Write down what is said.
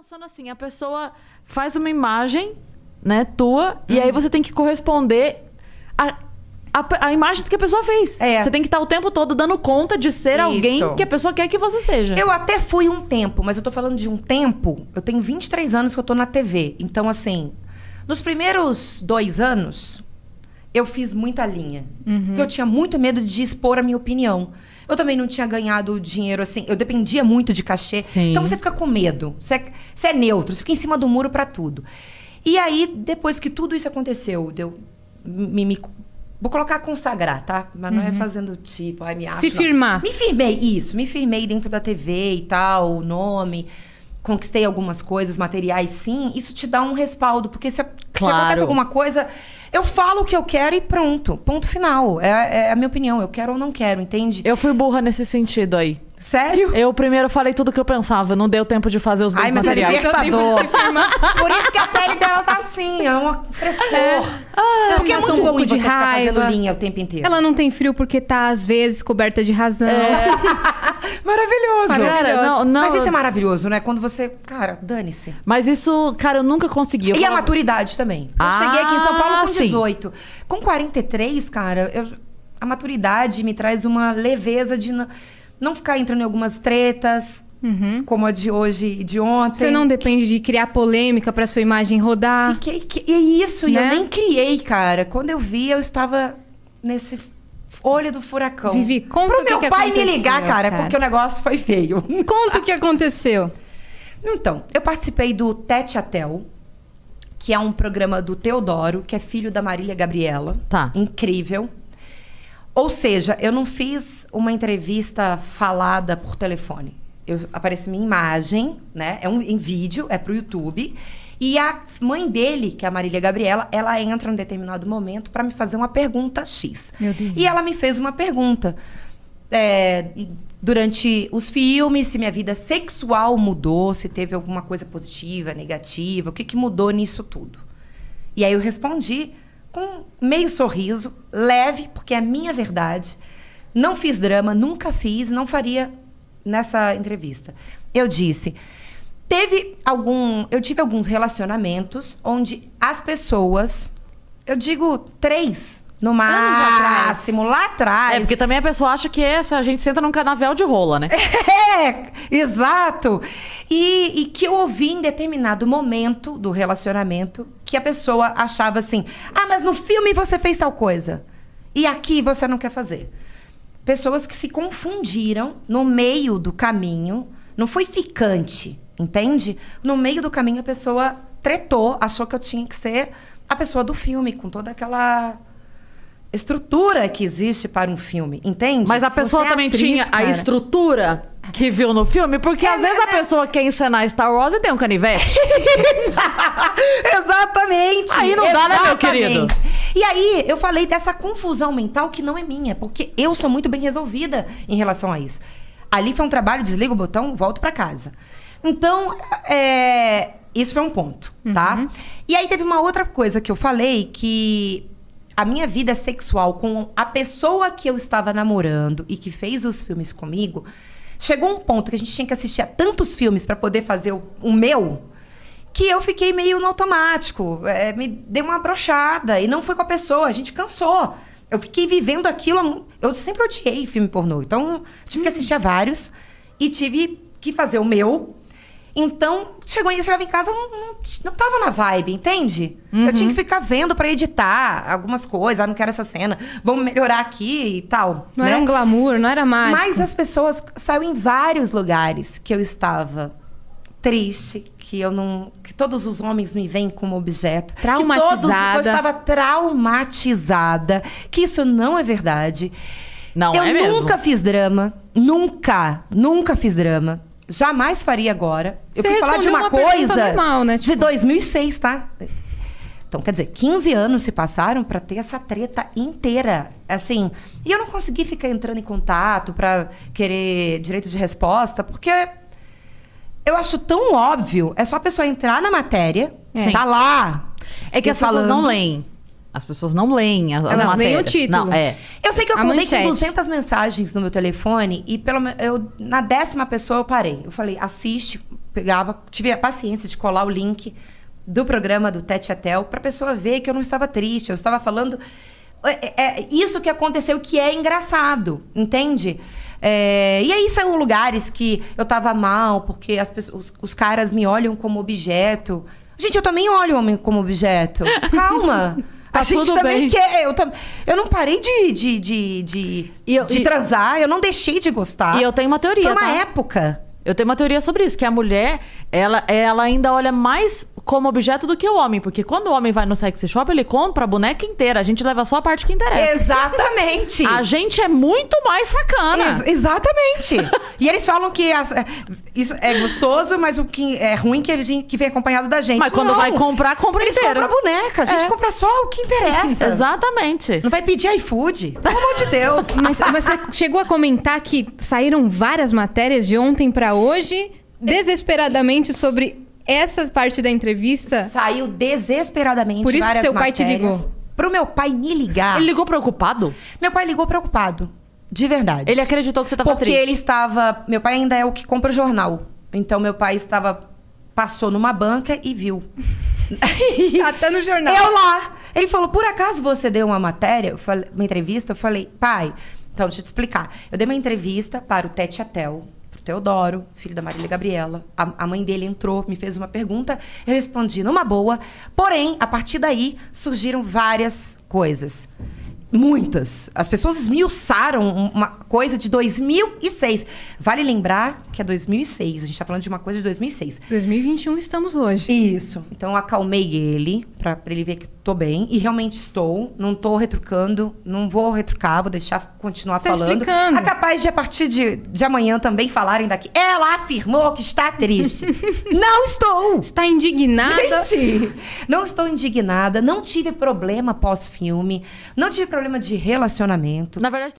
pensando assim, a pessoa faz uma imagem, né, tua, e aí você tem que corresponder a imagem que a pessoa fez. Você tem que estar o tempo todo dando conta de ser alguém que a pessoa quer que você seja. Eu até fui um tempo, mas eu tô falando de um tempo... Eu tenho 23 anos que eu tô na TV. Então, assim, nos primeiros 2 anos, eu fiz muita linha. Porque eu tinha muito medo de expor a minha opinião. Eu também não tinha ganhado dinheiro, assim... Eu dependia muito de cachê. Sim. Então, você fica com medo. Você é neutro. Você fica em cima do muro pra tudo. E aí, depois que tudo isso aconteceu, vou colocar consagrar, tá? Mas não é fazendo tipo, ai, me acho. Se firmar. Me firmei, isso. Me firmei dentro da TV e tal, o nome. Conquistei algumas coisas, materiais, sim. Isso te dá um respaldo. Porque se acontece alguma coisa, eu falo o que eu quero e pronto. Ponto final. É a minha opinião. Eu quero ou não quero, entende? Eu fui burra nesse sentido aí. Sério? Eu primeiro falei tudo o que eu pensava. Não deu tempo de fazer os meus materiais. Ai, mas é libertador. Por isso que a pele dela tá assim. É uma frescor. Porque é muito ruim de ficar fazendo linha o tempo inteiro. Ela não tem frio porque tá, às vezes, coberta de razão. Maravilhoso. Cara, não. Mas isso é maravilhoso, né? Quando você... Cara, dane-se. Mas isso, cara, eu nunca consegui. E a maturidade também. Eu cheguei aqui em São Paulo com 18. Com 43, cara, a maturidade me traz uma leveza de não ficar entrando em algumas tretas, como a de hoje e de ontem. Você não depende de criar polêmica pra sua imagem rodar. E isso, e eu nem criei, cara. Quando eu vi, eu estava nesse olho do furacão. Vivi, conta Pro o que meu pai aconteceu, me ligar, cara, porque o negócio foi feio. Conta o que aconteceu. Então, eu participei do Tete a Tel, que é um programa do Teodoro, que é filho da Marília Gabriela. Tá. Incrível. Ou seja, eu não fiz uma entrevista falada por telefone. Aparece minha imagem, né? Em vídeo, é pro YouTube. E a mãe dele, que é a Marília Gabriela, ela entra em determinado momento para me fazer uma pergunta X. Meu Deus. E ela me fez uma pergunta. Durante os filmes, se minha vida sexual mudou, se teve alguma coisa positiva, negativa, o que mudou nisso tudo. E aí eu respondi com meio sorriso, leve, porque é a minha verdade. Não fiz drama, nunca fiz, não faria nessa entrevista. Eu disse, eu tive alguns relacionamentos onde as pessoas, eu digo 3, no máximo, lá atrás. Porque também a pessoa acha que a gente senta num canavial de rola, né? Exato. E que eu ouvi em determinado momento do relacionamento que a pessoa achava assim, mas no filme você fez tal coisa. E aqui você não quer fazer. Pessoas que se confundiram no meio do caminho. Não foi ficante, entende? No meio do caminho a pessoa tretou, achou que eu tinha que ser a pessoa do filme, com toda aquela estrutura que existe para um filme, entende? Mas a pessoa também tinha a estrutura que viu no filme, porque às vezes a pessoa quer encenar Star Wars e tem um canivete. Exatamente. Aí não dá, né, meu querido? E aí, eu falei dessa confusão mental que não é minha, porque eu sou muito bem resolvida em relação a isso. Ali foi um trabalho, desligo o botão, volto pra casa. Então, isso foi um ponto, tá? E aí teve uma outra coisa que eu falei, que a minha vida sexual com a pessoa que eu estava namorando e que fez os filmes comigo, chegou um ponto que a gente tinha que assistir a tantos filmes para poder fazer o meu, que eu fiquei meio no automático. Me deu uma brochada. E não foi com a pessoa, a gente cansou. Eu fiquei vivendo aquilo. Eu sempre odiei filme pornô. Então, tive que assistir a vários. E tive que fazer o meu. Então, chegava em casa, não tava na vibe, entende? Eu tinha que ficar vendo pra editar algumas coisas. Não quero essa cena. Vamos melhorar aqui e tal. Não era um glamour, não era mágico. Mas as pessoas... Saiu em vários lugares que eu estava triste, que todos os homens me veem como objeto. Traumatizada. Eu estava traumatizada. Que isso não é verdade. Não é mesmo. Eu nunca fiz drama. Nunca fiz drama. Jamais faria agora. Eu fui falar de uma coisa normal, né? de 2006, tá? Então, quer dizer, 15 anos se passaram pra ter essa treta inteira. Assim, e eu não consegui ficar entrando em contato pra querer direito de resposta, porque eu acho tão óbvio. É só a pessoa entrar na matéria, tá lá. É que as pessoas não leem. As pessoas não leem as matérias. Elas leem o título. Não, é. Eu sei que eu A acordei com manchete. 200 mensagens no meu telefone e na 10ª pessoa eu parei. Eu falei, assiste, tive a paciência de colar o link do programa do Tete a Tel pra pessoa ver que eu não estava triste, eu estava falando... isso que aconteceu que é engraçado, entende? E aí são lugares que eu tava mal, porque os caras me olham como objeto. Gente, eu também olho o homem como objeto. Calma. Tá a gente tudo também bem. quer. Eu não parei de transar, eu não deixei de gostar. E eu tenho uma teoria, Foi uma tá? época. Eu tenho uma teoria sobre isso, que a mulher, ela ainda olha mais como objeto do que o homem. Porque quando o homem vai no sex shop, ele compra a boneca inteira. A gente leva só a parte que interessa. Exatamente. A gente é muito mais sacana. Exatamente. E eles falam que isso é gostoso, mas o que é ruim que vem acompanhado da gente. Mas quando Não. vai comprar, compra Eles inteira. compram a boneca, a gente compra só o que interessa. Exatamente. Não vai pedir iFood, pelo amor de Deus. Mas você chegou a comentar que saíram várias matérias de ontem pra hoje, desesperadamente sobre essa parte da entrevista. Saiu desesperadamente Por isso que várias seu pai te matérias. ligou. Pro meu pai me ligar. Ele ligou preocupado? Meu pai ligou preocupado. De verdade. Ele acreditou que você tava Porque triste. ele estava... Meu pai ainda é o que compra o jornal. Então, meu pai passou numa banca e viu. Tá no jornal. Eu lá. Ele falou, por acaso você deu uma matéria? Uma entrevista? Eu falei, pai... Então, deixa eu te explicar. Eu dei uma entrevista para o Tete a Tel, pro Teodoro, filho da Marília Gabriela. A mãe dele entrou, me fez uma pergunta. Eu respondi numa boa. Porém, a partir daí, surgiram várias coisas. Muitas. As pessoas esmiuçaram uma coisa de 2006. Vale lembrar que é 2006. A gente tá falando de uma coisa de 2006. 2021 estamos hoje. Isso. Então, eu acalmei ele, pra ele ver que tô bem. E realmente estou. Não tô retrucando. Não vou retrucar. Vou deixar continuar Você tá falando. explicando. É capaz de, a partir de amanhã, também falarem daqui. Ela afirmou que está triste. Não estou! Está indignada? Gente, não estou indignada. Não tive problema pós-filme. Não tive problema de relacionamento. Na verdade,